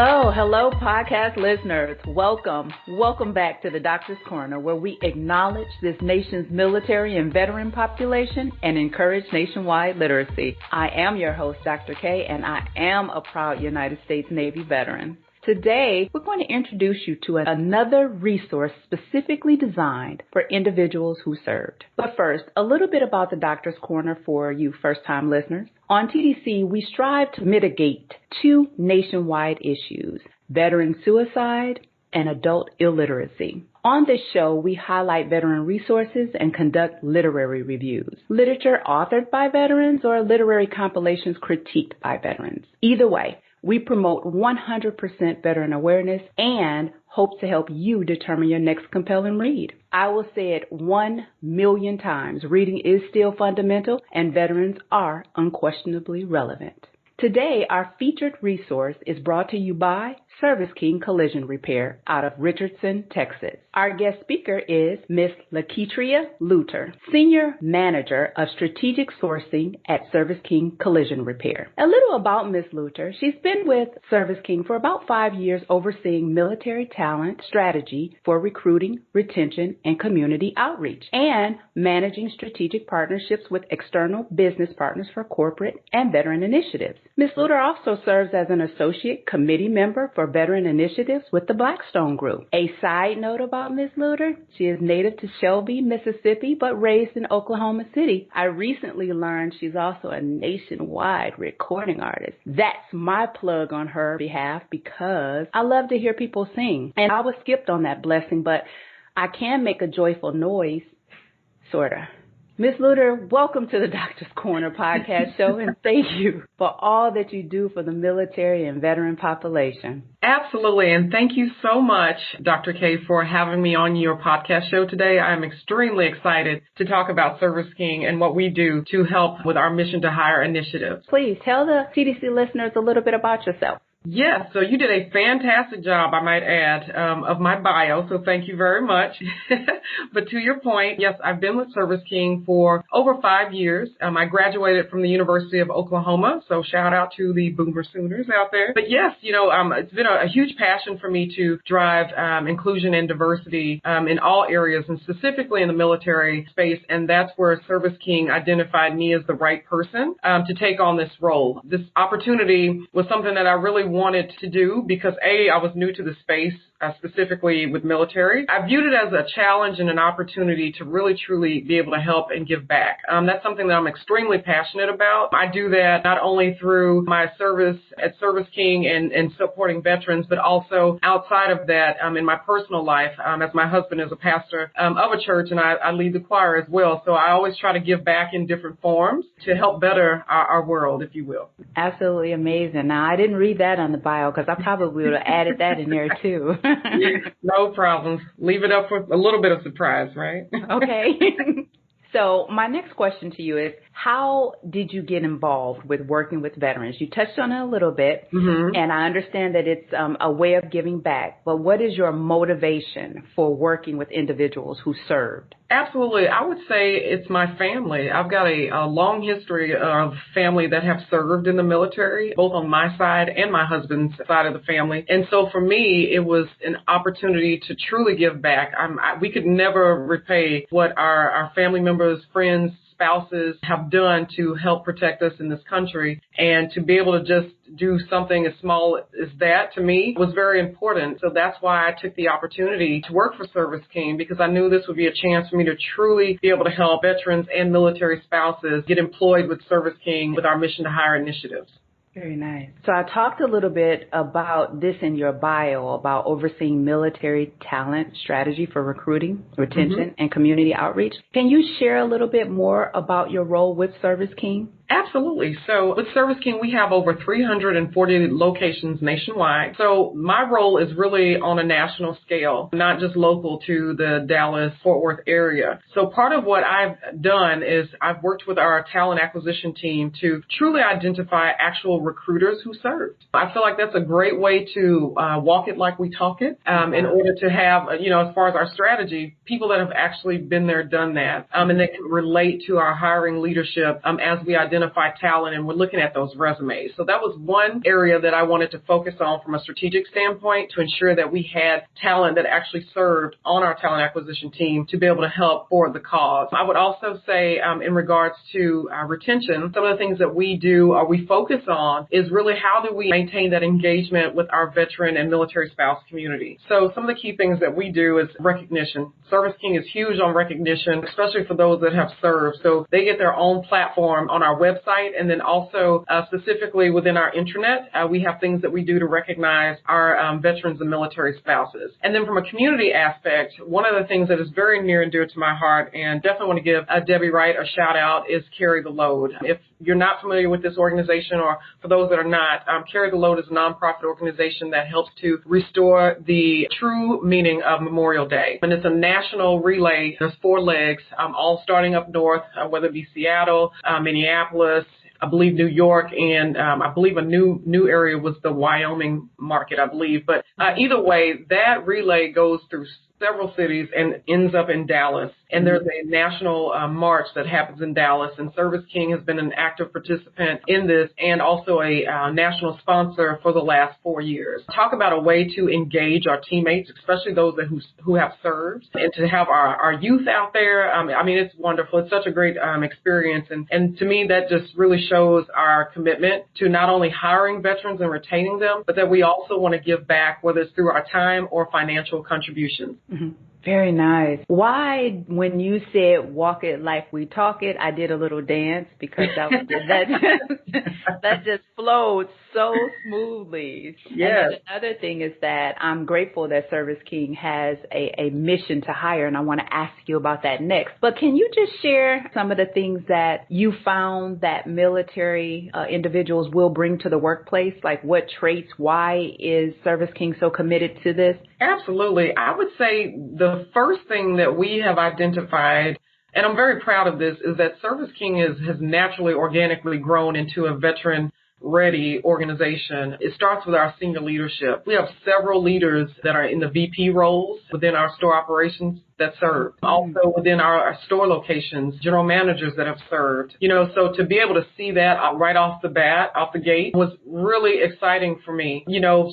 Hello, podcast listeners. Welcome back to the Doctor's Corner, where we acknowledge this nation's military and veteran population and encourage nationwide literacy. I am your host, Dr. K, and I am a proud United States Navy veteran. Today, we're going to introduce you to another resource specifically designed for individuals who served. But first, a little bit about the Doctor's Corner for you first-time listeners. On TDC, we strive to mitigate two nationwide issues: veteran suicide and adult illiteracy. On this show, we highlight veteran resources and conduct literary reviews. Literature authored by veterans or literary compilations critiqued by veterans. Either way, we promote 100% veteran awareness and hope to help you determine your next compelling read. I will say it 1,000,000 times. Reading is still fundamental, and veterans are unquestionably relevant. Today, our featured resource is brought to you by Service King Collision Repair out of Richardson, Texas. Our guest speaker is Ms. Laketria Luter, Senior Manager of Strategic Sourcing at Service King Collision Repair. A little about Ms. Luter. She's been with Service King for about 5 years, overseeing military talent strategy for recruiting, retention, and community outreach, and managing strategic partnerships with external business partners for corporate and veteran initiatives. Ms. Luter also serves as an associate committee member for veteran initiatives with the Blackstone Group. A side note about Ms. Luter: she is native to Shelby, Mississippi, but raised in Oklahoma City. I recently learned she's also a nationwide recording artist. That's my plug on her behalf because I love to hear people sing. And I was skipped on that blessing, but I can make a joyful noise, sorta. Ms. Luter, welcome to the Doctor's Corner podcast show, and thank you for all that you do for the military and veteran population. Absolutely, and thank you so much, Dr. K, for having me on your podcast show today. I'm extremely excited to talk about Service King and what we do to help with our Mission to Hire initiative. Please tell the TDC listeners a little bit about yourself. Yes, so you did a fantastic job, I might add, of my bio, so thank you very much. But to your point, yes, I've been with Service King for over 5 years. I graduated from the University of Oklahoma, so shout out to the Boomer Sooners out there. But yes, it's been a huge passion for me to drive inclusion and diversity in all areas, and specifically in the military space, and that's where Service King identified me as the right person to take on this role. This opportunity was something that I really wanted to do because, I was new to the space, specifically with military. I viewed it as a challenge and an opportunity to really, truly be able to help and give back. That's something that I'm extremely passionate about. I do that not only through my service at Service King and supporting veterans, but also outside of that in my personal life, as my husband is a pastor of a church, and I lead the choir as well. So I always try to give back in different forms to help better our world, if you will. Absolutely amazing. Now, I didn't read that on the bio because I probably would have added that in there too. No problems. Leave it up for a little bit of surprise, right? Okay. So my next question to you is, how did you get involved with working with veterans? You touched on it a little bit, and I understand that it's a way of giving back, but what is your motivation for working with individuals who served? Absolutely. I would say it's my family. I've got a long history of family that have served in the military, both on my side and my husband's side of the family. And so for me, it was an opportunity to truly give back. We could never repay what our family members, friends, spouses have done to help protect us in this country, and to be able to just do something as small as that, to me, was very important. So that's why I took the opportunity to work for Service King, because I knew this would be a chance for me to truly be able to help veterans and military spouses get employed with Service King with our Mission to Hire initiatives. Very nice. So I talked a little bit about this in your bio, about overseeing military talent strategy for recruiting, retention, and community outreach. Can you share a little bit more about your role with Service King? Absolutely. So with Service King, we have over 340 locations nationwide. So my role is really on a national scale, not just local to the Dallas-Fort Worth area. So part of what I've done is I've worked with our talent acquisition team to truly identify actual recruiters who served. I feel like that's a great way to walk it like we talk it, in order to have, as far as our strategy, people that have actually been there, done that, and that can relate to our hiring leadership as we identify identify talent and we're looking at those resumes. So that was one area that I wanted to focus on from a strategic standpoint to ensure that we had talent that actually served on our talent acquisition team to be able to help forward the cause. I would also say in regards to retention, some of the things that we do or we focus on is really how do we maintain that engagement with our veteran and military spouse community. So some of the key things that we do is recognition. Service King is huge on recognition, especially for those that have served. So they get their own platform on our website, and then also specifically within our intranet, we have things that we do to recognize our veterans and military spouses. And then from a community aspect, one of the things that is very near and dear to my heart, and definitely want to give Debbie Wright a shout out, is Carry the Load. If you're not familiar with this organization, or for those that are not, Carry the Load is a nonprofit organization that helps to restore the true meaning of Memorial Day. And it's a national relay. There's 4 legs, all starting up north, whether it be Seattle, Minneapolis, I believe New York, and I believe a new area was the Wyoming market, I believe. But either way, that relay goes through several cities and ends up in Dallas. And there's a national march that happens in Dallas, and Service King has been an active participant in this and also a national sponsor for the last 4 years. Talk about a way to engage our teammates, especially those who have served, and to have our youth out there. I mean, it's wonderful. It's such a great experience. And to me, that just really shows our commitment to not only hiring veterans and retaining them, but that we also want to give back, whether it's through our time or financial contributions. Mm-hmm. Very nice. Why, when you said walk it like we talk it, I did a little dance because that just flowed so smoothly. Yes. And another thing is that I'm grateful that Service King has a mission to hire, and I want to ask you about that next. But can you just share some of the things that you found that military individuals will bring to the workplace? Like what traits, why is Service King so committed to this? Absolutely. I would say the first thing that we have identified, and I'm very proud of this, is that Service King has naturally, organically grown into a veteran-ready organization. It starts with our senior leadership. We have several leaders that are in the VP roles within our store operations that served. Also within our store locations, general managers that have served. So to be able to see that right off the bat, off the gate, was really exciting for me.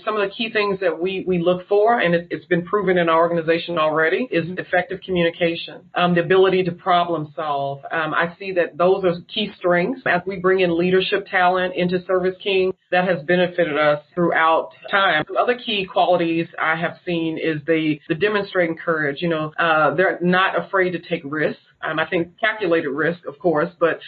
Some of the key things that we look for, and it's been proven in our organization already, is effective communication, the ability to problem solve. I see that those are key strengths. As we bring in leadership talent into Service King, that has benefited us throughout time. Other key qualities I have seen is the demonstrating courage. They're not afraid to take risks. I think calculated risk, of course, but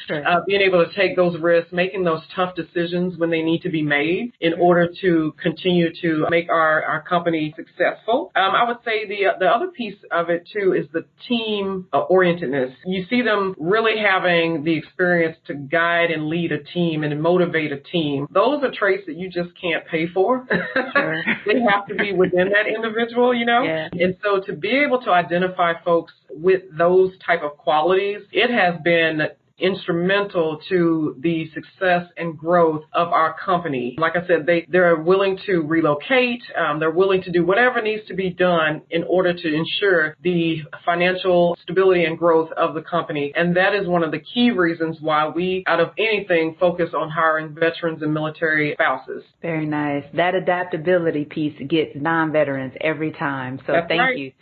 being able to take those risks, making those tough decisions when they need to be made in order to continue to make our company successful. I would say the other piece of it, too, is the team orientedness. You see them really having the experience to guide and lead a team and motivate a team. Those are traits that you just can't pay for. Sure. They have to be within that individual, Yeah. And so to be able to identify folks with those type of qualities, it has been instrumental to the success and growth of our company. Like I said, they're willing to relocate. They're willing to do whatever needs to be done in order to ensure the financial stability and growth of the company. And that is one of the key reasons why we, out of anything, focus on hiring veterans and military spouses. Very nice. That adaptability piece gets non-veterans every time. So That's thank right. you.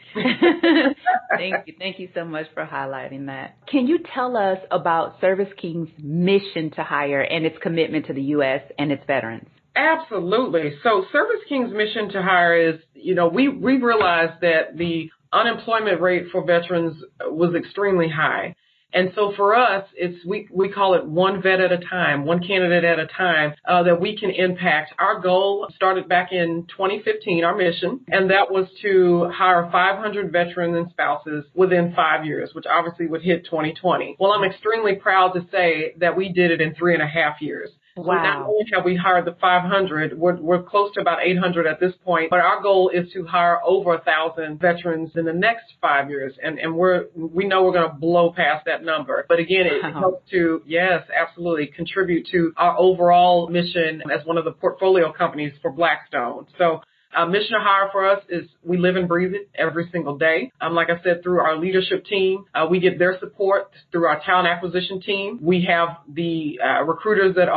Thank you so much for highlighting that. Can you tell us about Service King's mission to hire and its commitment to the U.S. and its veterans? Absolutely. So Service King's mission to hire is, we realized that the unemployment rate for veterans was extremely high. And so for us, we call it one vet at a time, one candidate at a time, that we can impact. Our goal started back in 2015, our mission, and that was to hire 500 veterans and spouses within 5 years, which obviously would hit 2020. Well, I'm extremely proud to say that we did it in 3.5 years. Wow. So not only have we hired the 500, we're close to about 800 at this point, but our goal is to hire over 1,000 veterans in the next 5 years. And we know we're going to blow past that number. But again, it helps to, yes, absolutely, contribute to our overall mission as one of the portfolio companies for Blackstone. So Mission to Hire for us is we live and breathe it every single day. Like I said, through our leadership team, we get their support through our talent acquisition team. We have the recruiters that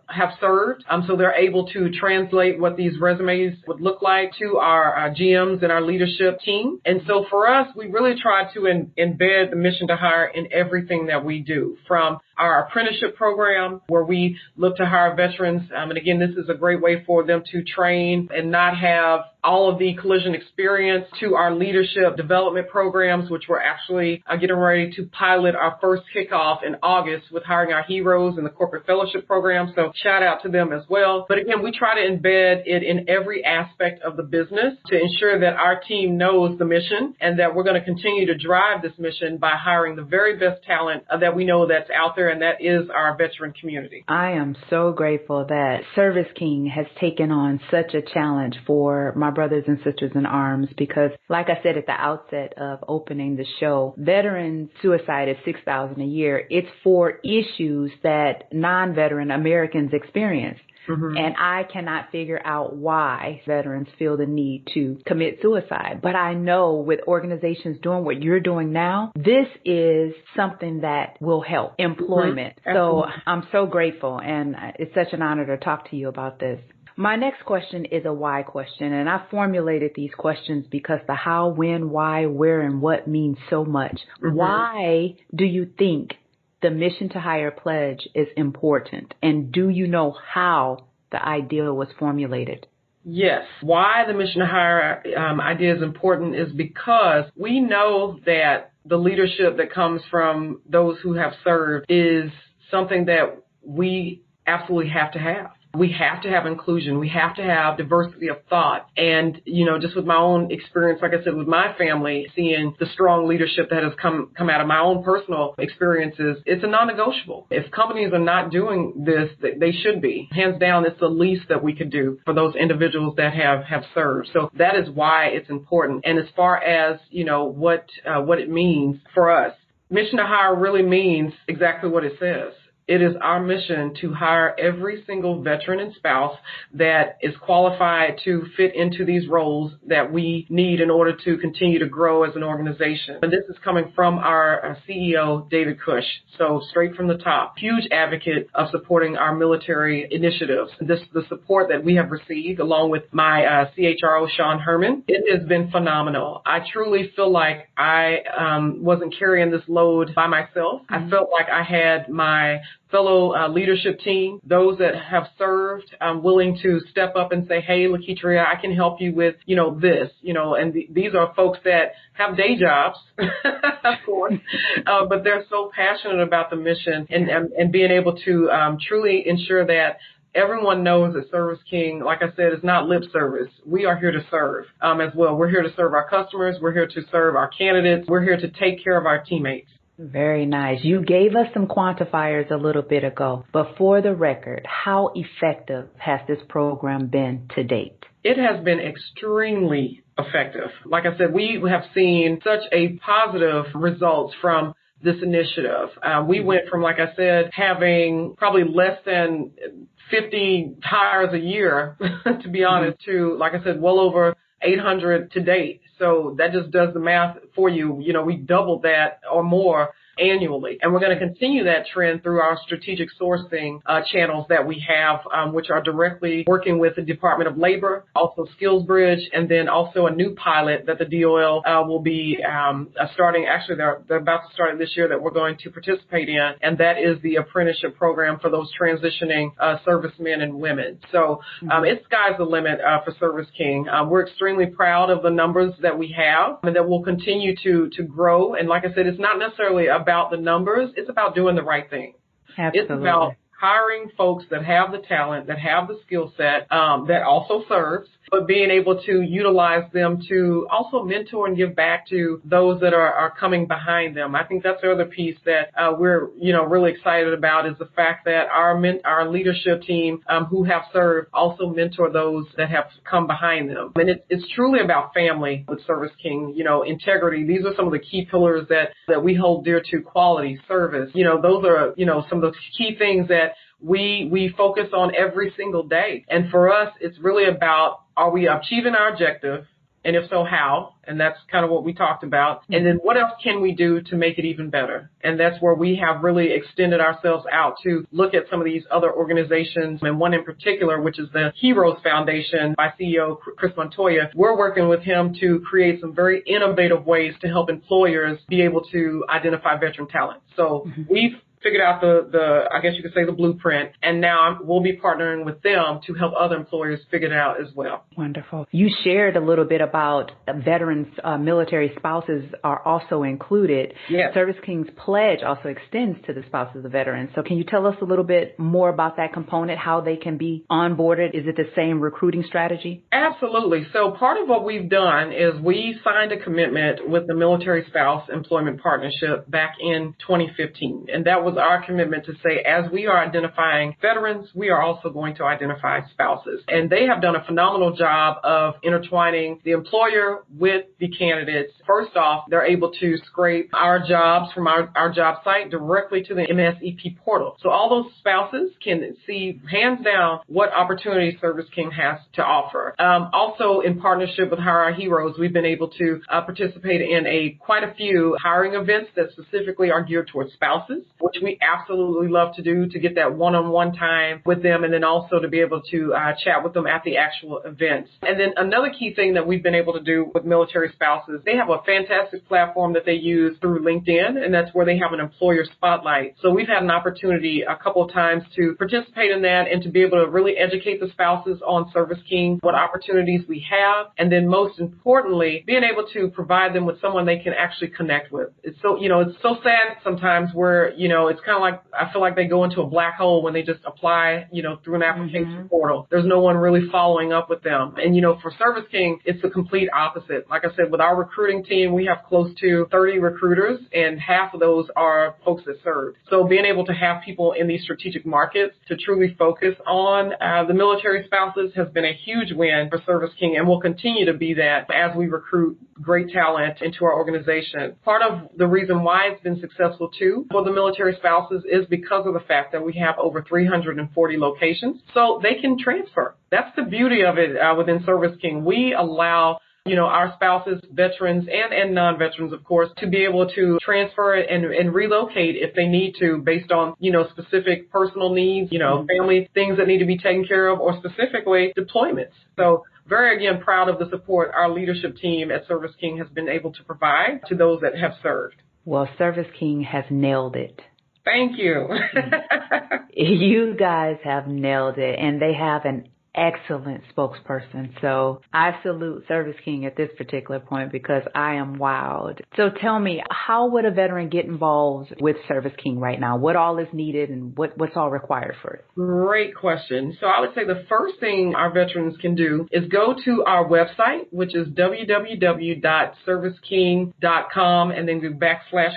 have served, so they're able to translate what these resumes would look like to our GMs and our leadership team. And so for us, we really try to embed the Mission to Hire in everything that we do, from our apprenticeship program, where we look to hire veterans. And again, this is a great way for them to train and not have all of the collision experience, to our leadership development programs, which we're actually getting ready to pilot our first kickoff in August with hiring our heroes in the corporate fellowship program. So shout out to them as well. But again, we try to embed it in every aspect of the business to ensure that our team knows the mission and that we're going to continue to drive this mission by hiring the very best talent that we know that's out there, and that is our veteran community. I am so grateful that Service King has taken on such a challenge for my brothers and sisters in arms, because like I said at the outset of opening the show, veteran suicide is 6,000 a year. It's for issues that non-veteran Americans experience. Mm-hmm. And I cannot figure out why veterans feel the need to commit suicide. But I know with organizations doing what you're doing now, this is something that will help employment. Mm-hmm. So I'm so grateful, and it's such an honor to talk to you about this. My next question is a why question, and I formulated these questions because the how, when, why, where, and what means so much. Mm-hmm. Why do you think the Mission to Hire pledge is important, and do you know how the idea was formulated? Yes. Why the Mission to Hire idea is important is because we know that the leadership that comes from those who have served is something that we absolutely have to have. We have to have inclusion. We have to have diversity of thought. And, just with my own experience, like I said, with my family, seeing the strong leadership that has come out of my own personal experiences, it's a non-negotiable. If companies are not doing this, they should be. Hands down, it's the least that we could do for those individuals that have served. So that is why it's important. And as far as, what it means for us, Mission to Hire really means exactly what it says. It is our mission to hire every single veteran and spouse that is qualified to fit into these roles that we need in order to continue to grow as an organization. And this is coming from our CEO, David Cush. So straight from the top, huge advocate of supporting our military initiatives. The support that we have received, along with my CHRO, Sean Herman, it has been phenomenal. I truly feel like I wasn't carrying this load by myself. Mm-hmm. I felt like I had my fellow leadership team, those that have served, willing to step up and say, hey, Lakitria, I can help you with, this, and these are folks that have day jobs, of course, but they're so passionate about the mission and being able to truly ensure that everyone knows that Service King, like I said, is not lip service. We are here to serve as well. We're here to serve our customers. We're here to serve our candidates. We're here to take care of our teammates. Very nice. You gave us some quantifiers a little bit ago, but for the record, how effective has this program been to date? It has been extremely effective. Like I said, we have seen such a positive results from this initiative. We went from, like I said, having probably less than 50 hires a year, to be honest, to, like I said, well over 800 to date. So that just does the math for you. We doubled that or more annually. And we're going to continue that trend through our strategic sourcing channels that we have, which are directly working with the Department of Labor, also SkillsBridge, and then also a new pilot that the DOL will be starting. Actually, they're about to start it this year that we're going to participate in, and that is the apprenticeship program for those transitioning servicemen and women. So it's sky's the limit for Service King. We're extremely proud of the numbers that we have and that will continue to grow. And like I said, it's not necessarily about the numbers. It's about doing the right thing. Absolutely. It's about hiring folks that have the talent, that have the skill set, that also serves, but being able to utilize them to also mentor and give back to those that are coming behind them. I think that's the other piece that we're, really excited about is the fact that our leadership team who have served also mentor those that have come behind them. And it's truly about family with Service King, integrity. These are some of the key pillars that we hold dear to: quality, service. Those are, some of the key things that we focus on every single day. And for us, it's really about are we achieving our objective? And if so, how? And that's kind of what we talked about. And then what else can we do to make it even better? And that's where we have really extended ourselves out to look at some of these other organizations, and one in particular, which is the Heroes Foundation by CEO Chris Montoya. We're working with him to create some very innovative ways to help employers be able to identify veteran talent. So we've figured out I guess you could say the blueprint, and now we'll be partnering with them to help other employers figure it out as well. Wonderful. You shared a little bit about veterans, military spouses are also included. Yes. Service King's pledge also extends to the spouses of veterans. So can you tell us a little bit more about that component, how they can be onboarded? Is it the same recruiting strategy? Absolutely. So part of what we've done is we signed a commitment with the Military Spouse Employment Partnership back in 2015, and that was our commitment to say, as we are identifying veterans, we are also going to identify spouses. And they have done a phenomenal job of intertwining the employer with the candidates. First off, they're able to scrape our jobs from our job site directly to the MSEP portal. So all those spouses can see hands down what opportunities Service King has to offer. Also, in partnership with Hire Our Heroes, we've been able to participate in quite a few hiring events that specifically are geared towards spouses, which we absolutely love to do, to get that one-on-one time with them, and then also to be able to chat with them at the actual events. And then another key thing that we've been able to do with military spouses, they have a fantastic platform that they use through LinkedIn, and that's where they have an employer spotlight. So we've had an opportunity a couple of times to participate in that and to be able to really educate the spouses on Service King, what opportunities we have, and then most importantly, being able to provide them with someone they can actually connect with. It's so, it's so sad sometimes where, it's kind of like, I feel like they go into a black hole when they just apply, through an application portal. There's no one really following up with them. And, for Service King, it's the complete opposite. Like I said, with our recruiting team, we have close to 30 recruiters, and half of those are folks that serve. So being able to have people in these strategic markets to truly focus on the military spouses has been a huge win for Service King, and will continue to be that as we recruit great talent into our organization. Part of the reason why it's been successful, too, for the military spouses is because of the fact that we have over 340 locations, so they can transfer. That's the beauty of it within Service King. We allow our spouses, veterans, and non-veterans, of course, to be able to transfer and relocate if they need to, based on, specific personal needs, family things that need to be taken care of, or specifically deployments. So very, again, proud of the support our leadership team at Service King has been able to provide to those that have served. Well, Service King has nailed it. Thank you. You guys have nailed it, and they have an excellent spokesperson. So I salute Service King at this particular point, because I am wowed. So tell me, how would a veteran get involved with Service King right now? What all is needed, and what's all required for it? Great question. So I would say the first thing our veterans can do is go to our website, which is www.serviceking.com, and then go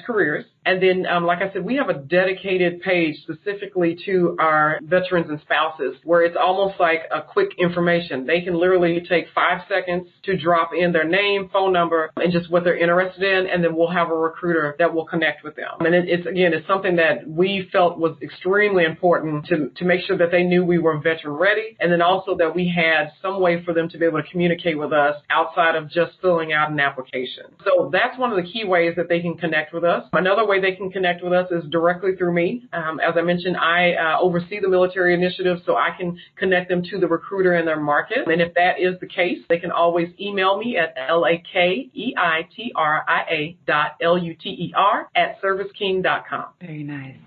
/careers. And then, like I said, we have a dedicated page specifically to our veterans and spouses, where it's almost like a quick information. They can literally take 5 seconds to drop in their name, phone number, and just what they're interested in, and then we'll have a recruiter that will connect with them. And it's something that we felt was extremely important to make sure that they knew we were veteran ready, and then also that we had some way for them to be able to communicate with us outside of just filling out an application. So that's one of the key ways that they can connect with us. Another way they can connect with us is directly through me. As I mentioned, I oversee the military initiative, so I can connect them to the recruiter in their market. And if that is the case, they can always email me at lakeitria.luter@serviceking.com. Very nice.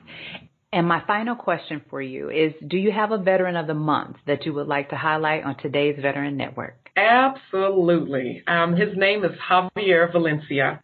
And my final question for you is, do you have a Veteran of the Month that you would like to highlight on today's Veteran Network? Absolutely. His name is Javier Valencia.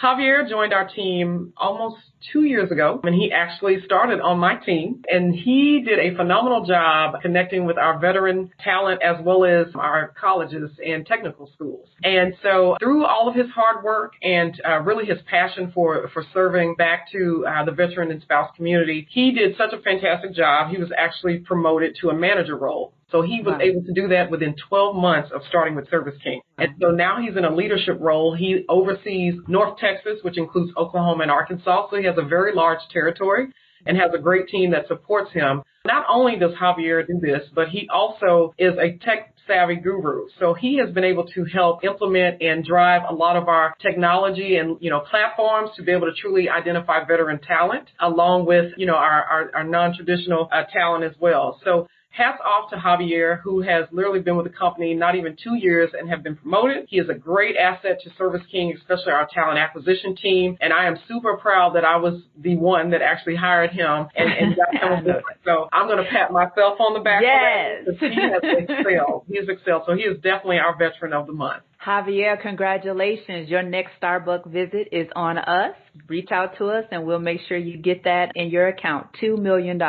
Javier joined our team almost 2 years ago, and he actually started on my team, and he did a phenomenal job connecting with our veteran talent as well as our colleges and technical schools. And so through all of his hard work and really his passion for serving back to the veteran and spouse community, he did such a fantastic job. He was actually promoted to a manager role. So he was able to do that within 12 months of starting with Service King. And so now he's in a leadership role. He oversees North Texas, which includes Oklahoma and Arkansas. So he has a very large territory and has a great team that supports him. Not only does Javier do this, but he also is a tech savvy guru. So he has been able to help implement and drive a lot of our technology and, platforms to be able to truly identify veteran talent along with, our non-traditional talent as well. So hats off to Javier, who has literally been with the company not even 2 years and have been promoted. He is a great asset to Service King, especially our talent acquisition team. And I am super proud that I was the one that actually hired him and got him aboard. So I'm going to pat myself on the back for that because he has excelled. He has excelled. So he is definitely our veteran of the month. Javier, congratulations. Your next Starbucks visit is on us. Reach out to us and we'll make sure you get that in your account. $2 million.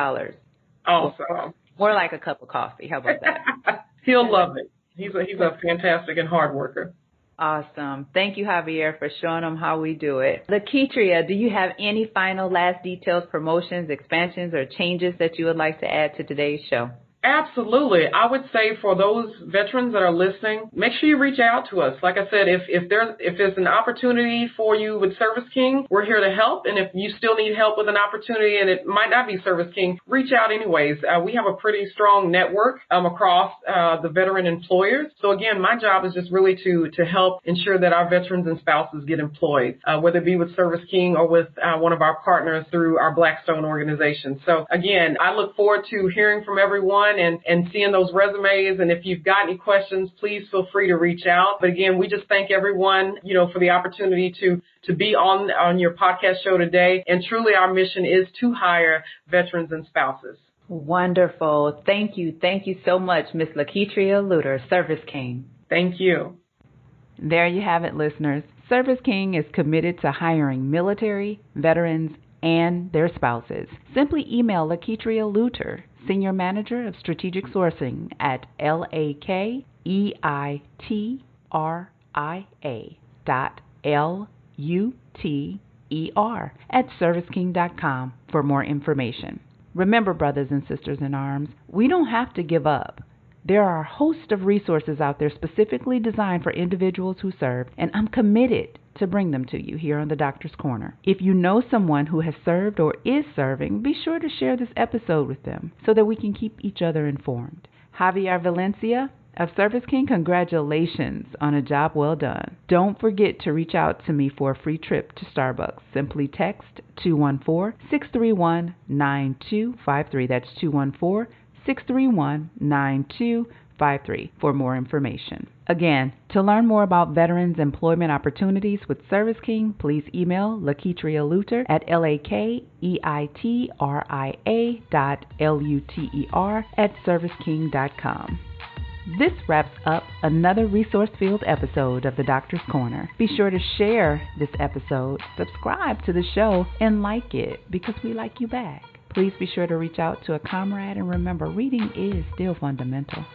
Awesome. More like a cup of coffee. How about that? He'll love it. He's a fantastic and hard worker. Awesome. Thank you, Javier, for showing them how we do it. Laketria, do you have any final last details, promotions, expansions, or changes that you would like to add to today's show? Absolutely. I would say for those veterans that are listening, make sure you reach out to us. Like I said, if there's an opportunity for you with Service King, we're here to help. And if you still need help with an opportunity and it might not be Service King, reach out anyways. We have a pretty strong network across the veteran employers. So again, my job is just really to help ensure that our veterans and spouses get employed, whether it be with Service King or with one of our partners through our Blackstone organization. So again, I look forward to hearing from everyone and seeing those resumes. And if you've got any questions, please feel free to reach out. But again, we just thank everyone, for the opportunity to be on your podcast show today. And truly our mission is to hire veterans and spouses. Wonderful. Thank you. Thank you so much, Ms. Laketria Luter, Service King. Thank you. There you have it, listeners. Service King is committed to hiring military, veterans, and their spouses. Simply email Laketria Luter, Senior Manager of Strategic Sourcing at LAKEITRIA.LUTER@ServiceKing.com for more information. Remember, brothers and sisters in arms, we don't have to give up. There are a host of resources out there specifically designed for individuals who serve, and I'm committed to bring them to you here on the Doctor's Corner. If you know someone who has served or is serving, be sure to share this episode with them so that we can keep each other informed. Javier Valencia of Service King, congratulations on a job well done. Don't forget to reach out to me for a free trip to Starbucks. Simply text 214-631-9253. That's 214-631-9253 for more information. Again, to learn more about veterans' employment opportunities with Service King, please email Laketria Luter at LAKEITRIA.LUTER@ServiceKing.com. This wraps up another resource-filled episode of the Doctor's Corner. Be sure to share this episode, subscribe to the show, and like it because we like you back. Please be sure to reach out to a comrade, and remember, reading is still fundamental.